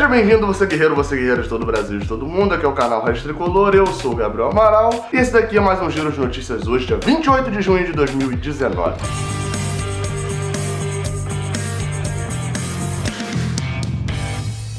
Seja bem-vindo, você guerreira de todo o Brasil e de todo mundo. Aqui é o canal Raiz Tricolor, eu sou o Gabriel Amaral e esse daqui é mais um giro de notícias hoje, dia 28 de junho de 2019.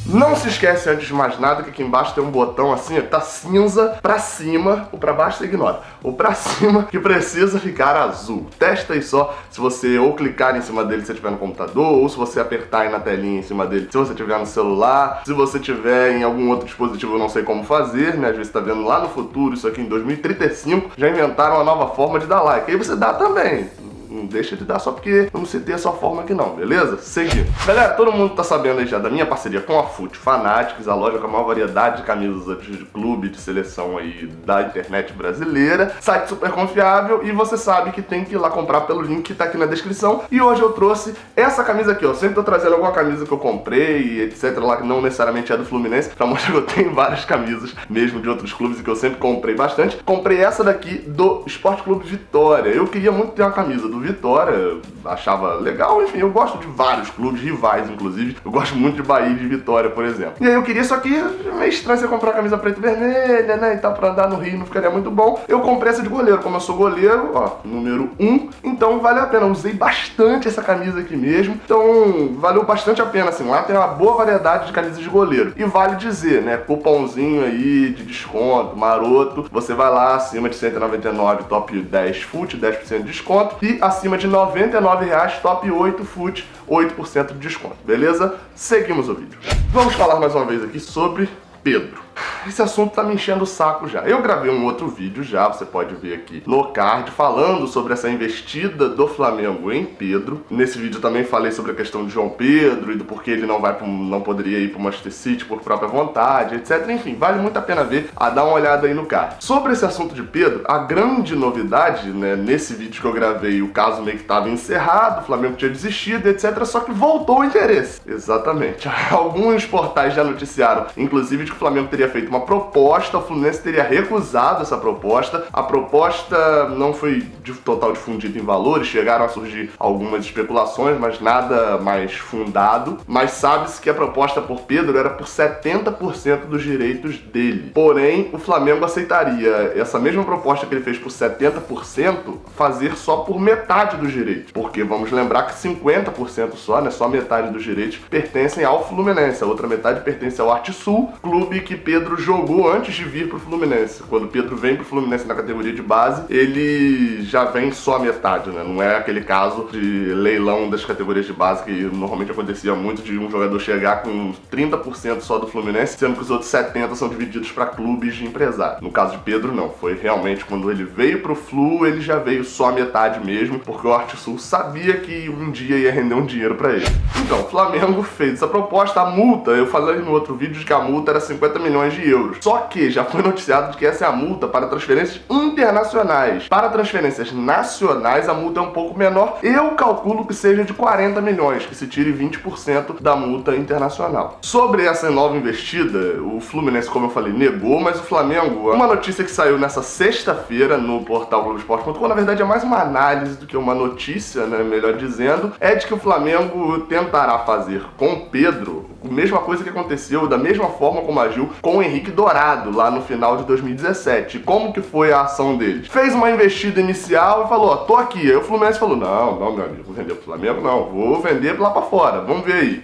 Não se esquece, antes de mais nada, que aqui embaixo tem um botão assim, tá cinza pra cima, o pra baixo você ignora. O pra cima que precisa ficar azul. Testa aí só se você ou clicar em cima dele se você estiver no computador, ou se você apertar aí na telinha em cima dele se você estiver no celular, se você tiver em algum outro dispositivo, eu não sei como fazer, né? Às vezes você tá vendo lá no futuro, isso aqui em 2035, já inventaram uma nova forma de dar like. Aí você dá também. Não deixa de dar só porque eu não citei a sua forma aqui não, beleza? Seguindo. Galera, todo mundo tá sabendo aí já da minha parceria com a Foot Fanatics, a loja com a maior variedade de camisas de clube, de seleção aí da internet brasileira. Site super confiável e você sabe que tem que ir lá comprar pelo link que tá aqui na descrição. E hoje eu trouxe essa camisa aqui, ó. Sempre tô trazendo alguma camisa que eu comprei, etc, lá que não necessariamente é do Fluminense, pra mostrar que eu tenho várias camisas mesmo de outros clubes e que eu sempre comprei bastante. Comprei essa daqui do Esporte Clube Vitória. Eu queria muito ter uma camisa do Vitória, achava legal, enfim, eu gosto de vários clubes, rivais inclusive, eu gosto muito de Bahia e de Vitória, por exemplo. E aí eu queria, só que é meio estranho você comprar uma camisa preta e vermelha, né, e tal, pra andar no Rio não ficaria muito bom. Eu comprei essa de goleiro, como eu sou goleiro, ó, número 1, então vale a pena, eu usei bastante essa camisa aqui mesmo, então valeu bastante a pena, assim, lá tem uma boa variedade de camisas de goleiro. E vale dizer, né, cupomzinho aí de desconto, maroto, você vai lá acima de 199, top 10 FUT, 10% de desconto, e acima de R$ 99,00, top 8 FUT, 8% de desconto, beleza? Seguimos o vídeo. Vamos falar mais uma vez aqui sobre Pedro. Esse assunto tá me enchendo o saco já. Eu gravei um outro vídeo já, você pode ver aqui no card, falando sobre essa investida do Flamengo em Pedro. Nesse vídeo também falei sobre a questão de João Pedro e do porquê ele não poderia ir pro Manchester City por própria vontade, etc. Enfim, vale muito a pena ver, dar uma olhada aí no card. Sobre esse assunto de Pedro, a grande novidade, né, nesse vídeo que eu gravei, o caso meio que tava encerrado, o Flamengo tinha desistido, etc. Só que voltou o interesse. Exatamente. Alguns portais já noticiaram, inclusive, de que o Flamengo teria feito uma proposta, o Fluminense teria recusado essa proposta. A proposta não foi total difundida em valores, chegaram a surgir algumas especulações, mas nada mais fundado. Mas sabe-se que a proposta por Pedro era por 70% dos direitos dele. Porém, o Flamengo aceitaria essa mesma proposta que ele fez por 70%, fazer só por metade dos direitos. Porque vamos lembrar que 50% só, né, só metade dos direitos, pertencem ao Fluminense. A outra metade pertence ao Arte Sul, clube que Pedro jogou antes de vir pro Fluminense. Quando Pedro vem pro Fluminense na categoria de base, ele já vem só a metade, né? Não é aquele caso de leilão das categorias de base que normalmente acontecia muito, de um jogador chegar com 30% só do Fluminense, sendo que os outros 70% são divididos para clubes de empresário. No caso de Pedro, não. Foi realmente quando ele veio pro Flu, ele já veio só a metade mesmo, porque o Arte Sul sabia que um dia ia render um dinheiro para ele. Então, o Flamengo fez essa proposta, a multa, eu falei no outro vídeo de que a multa era 50 milhões de euros. Só que já foi noticiado de que essa é a multa para transferências internacionais. Para transferências nacionais, a multa é um pouco menor. Eu calculo que seja de 40 milhões, que se tire 20% da multa internacional. Sobre essa nova investida, o Fluminense, como eu falei, negou, mas o Flamengo, uma notícia que saiu nessa sexta-feira no portal Globoesporte.com, na verdade é mais uma análise do que uma notícia, né, melhor dizendo, é de que o Flamengo tentará fazer com Pedro a mesma coisa que aconteceu, da mesma forma como agiu com o Henrique Dourado, lá no final de 2017. Como que foi a ação deles? Fez uma investida inicial e falou, ó, tô aqui. Aí o Fluminense falou, não, meu amigo, vou vender pro Flamengo? Não, vou vender lá pra fora, vamos ver aí.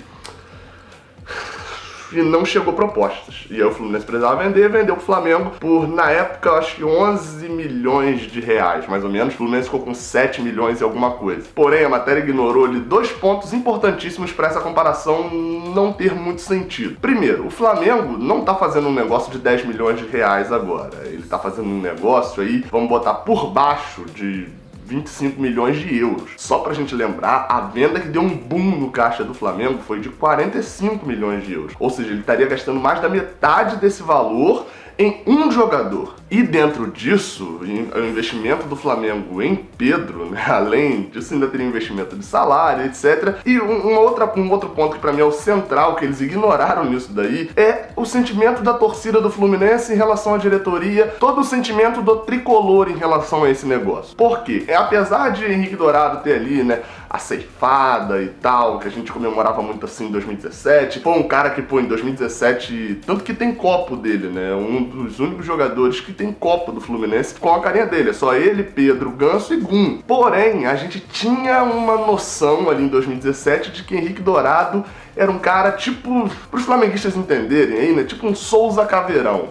E não chegou propostas. E aí o Fluminense precisava vender, vendeu pro Flamengo por, na época, acho que 11 milhões de reais, mais ou menos. O Fluminense ficou com 7 milhões e alguma coisa. Porém, a matéria ignorou ali dois pontos importantíssimos para essa comparação não ter muito sentido. Primeiro, o Flamengo não tá fazendo um negócio de 10 milhões de reais agora. Ele tá fazendo um negócio aí, vamos botar por baixo de 25 milhões de euros. Só pra gente lembrar, a venda que deu um boom no caixa do Flamengo foi de 45 milhões de euros. Ou seja, ele estaria gastando mais da metade desse valor em um jogador. E dentro disso, o investimento do Flamengo em Pedro, né? Além disso, ainda teria investimento de salário, etc. E um outro ponto que pra mim é o central, que eles ignoraram nisso daí, é o sentimento da torcida do Fluminense em relação à diretoria, todo o sentimento do tricolor em relação a esse negócio. Por quê? Apesar de Henrique Dourado ter ali, né, a ceifada e tal, que a gente comemorava muito assim em 2017, foi um cara que, pô, em 2017, tanto que tem copo dele, né, um dos únicos jogadores que tem copo do Fluminense com a carinha dele, é só ele, Pedro, Ganso e Gum. Porém, a gente tinha uma noção ali em 2017 de que Henrique Dourado era um cara tipo, pros flamenguistas entenderem aí, né, tipo um Souza Caveirão,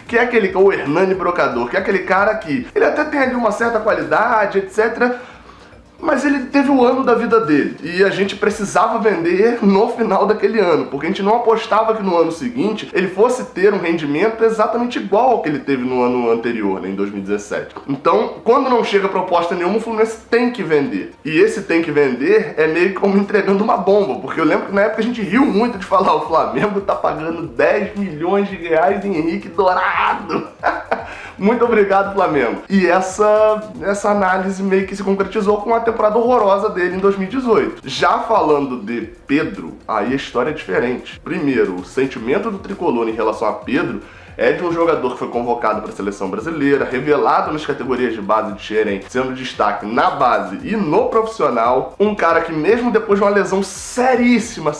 que é aquele, ou Hernani Brocador, que é aquele cara que, ele até tem ali uma certa qualidade, etc., mas ele teve o ano da vida dele e a gente precisava vender no final daquele ano, porque a gente não apostava que no ano seguinte ele fosse ter um rendimento exatamente igual ao que ele teve no ano anterior, né, em 2017. Então, quando não chega proposta nenhuma, o Fluminense tem que vender. E esse tem que vender é meio como entregando uma bomba, porque eu lembro que na época a gente riu muito de falar: o Flamengo tá pagando 10 milhões de reais em Henrique Dourado. Muito obrigado, Flamengo. E essa análise meio que se concretizou com a temporada horrorosa dele em 2018. Já falando de Pedro, aí a história é diferente. Primeiro, o sentimento do tricolor em relação a Pedro é de um jogador que foi convocado para a seleção brasileira, revelado nas categorias de base de Xerém, sendo destaque na base e no profissional. Um cara que mesmo depois de uma lesão seríssima,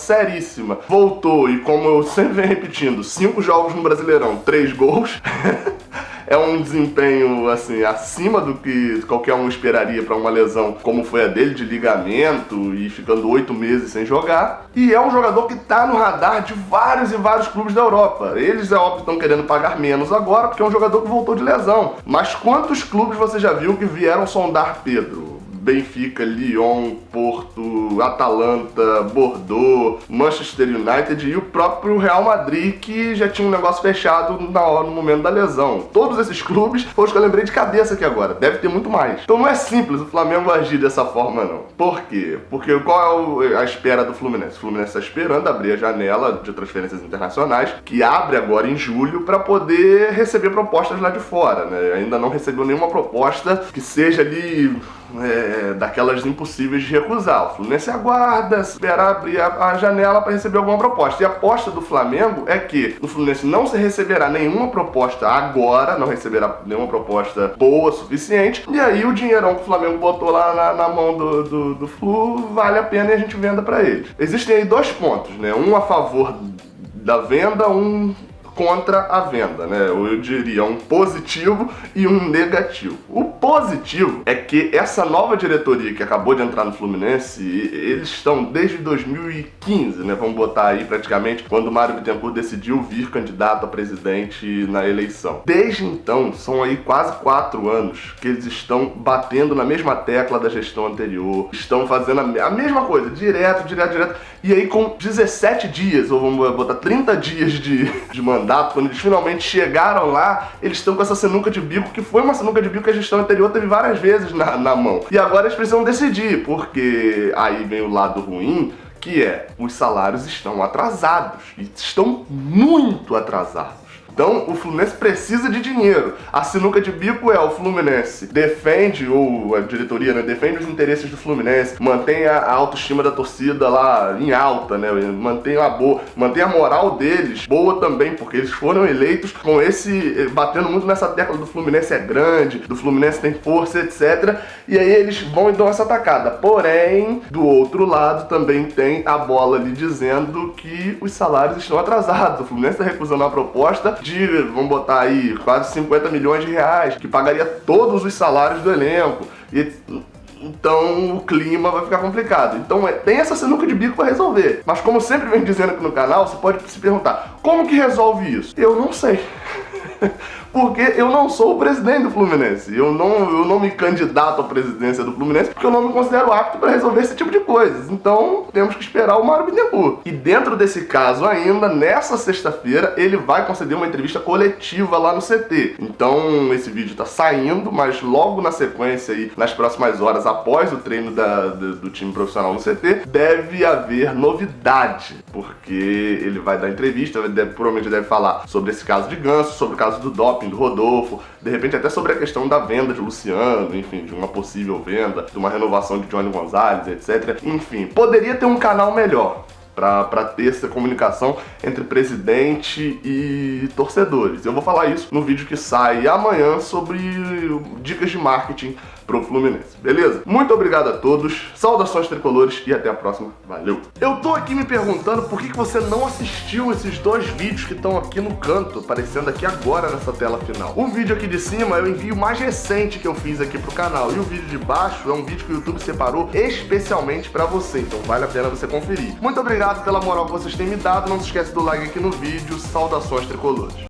voltou e, como eu sempre venho repetindo, 5 jogos no Brasileirão, 3 gols. É um desempenho, assim, acima do que qualquer um esperaria para uma lesão como foi a dele, de ligamento e ficando 8 meses sem jogar. E é um jogador que tá no radar de vários e vários clubes da Europa. Eles, é óbvio, estão querendo pagar menos agora, porque é um jogador que voltou de lesão. Mas quantos clubes você já viu que vieram sondar Pedro? Benfica, Lyon, Porto, Atalanta, Bordeaux, Manchester United e o próprio Real Madrid, que já tinha um negócio fechado no momento da lesão. Todos esses clubes foram os que eu lembrei de cabeça aqui agora. Deve ter muito mais. Então não é simples o Flamengo agir dessa forma, não. Por quê? Porque qual é a espera do Fluminense? O Fluminense está esperando abrir a janela de transferências internacionais, que abre agora em julho, para poder receber propostas lá de fora, né? Ainda não recebeu nenhuma proposta que seja ali daquelas impossíveis de recusar. O Fluminense aguarda, esperar abrir a janela para receber alguma proposta. E a aposta do Flamengo é que o Fluminense não se receberá nenhuma proposta agora, não receberá nenhuma proposta boa, suficiente, e aí o dinheirão que o Flamengo botou lá na mão do Flu vale a pena e a gente venda para eles. Existem aí 2 pontos, né? Um a favor da venda, um contra a venda, né? Eu diria um positivo e um negativo. O positivo é que essa nova diretoria que acabou de entrar no Fluminense, eles estão desde 2015, né? Vamos botar aí praticamente quando o Mário Bittencourt decidiu vir candidato a presidente na eleição. Desde então, são aí quase 4 anos que eles estão batendo na mesma tecla da gestão anterior, estão fazendo a mesma coisa, direto. E aí com 17 dias, ou vamos botar 30 dias de mandato, quando eles finalmente chegaram lá, eles estão com essa sinuca de bico, que foi uma sinuca de bico que a gestão anterior teve várias vezes na mão. E agora eles precisam decidir, porque aí vem o lado ruim, que é, os salários estão atrasados, e estão muito atrasados. Então, o Fluminense precisa de dinheiro. A sinuca de bico é: o Fluminense defende, ou a diretoria, né, defende os interesses do Fluminense, mantém a autoestima da torcida lá em alta, né, mantém a moral deles boa também, porque eles foram eleitos com batendo muito nessa tecla do Fluminense é grande, do Fluminense tem força, etc. E aí eles vão e dão essa tacada. Porém, do outro lado também tem a bola ali dizendo que os salários estão atrasados. O Fluminense está recusando a proposta de, vamos botar aí, quase 50 milhões de reais, que pagaria todos os salários do elenco. Então o clima vai ficar complicado. Então tem essa sinuca de bico para resolver. Mas como eu sempre venho dizendo aqui no canal, você pode se perguntar: como que resolve isso? Eu não sei. porque eu não sou o presidente do Fluminense. Eu não me candidato à presidência do Fluminense porque eu não me considero apto para resolver esse tipo de coisas. Então, temos que esperar o Mário Bittencourt. E dentro desse caso ainda, nessa sexta-feira, ele vai conceder uma entrevista coletiva lá no CT. Então, esse vídeo tá saindo, mas logo na sequência aí, nas próximas horas, após o treino do time profissional no CT, deve haver novidade, porque ele vai dar entrevista, provavelmente deve falar sobre esse caso de Ganso, sobre o caso do doping do Rodolfo, de repente até sobre a questão da venda de Luciano, enfim, de uma possível venda, de uma renovação de Johnny Gonzalez, etc. Enfim, poderia ter um canal melhor para ter essa comunicação entre presidente e torcedores. Eu vou falar isso no vídeo que sai amanhã sobre dicas de marketing pro Fluminense, beleza? Muito obrigado a todos, saudações tricolores e até a próxima, valeu! Eu tô aqui me perguntando por que você não assistiu esses dois vídeos que estão aqui no canto, aparecendo aqui agora nessa tela final. O vídeo aqui de cima é o envio mais recente que eu fiz aqui pro canal, e o vídeo de baixo é um vídeo que o YouTube separou especialmente pra você, então vale a pena você conferir. Muito obrigado pela moral que vocês têm me dado, não se esquece do like aqui no vídeo, saudações tricolores.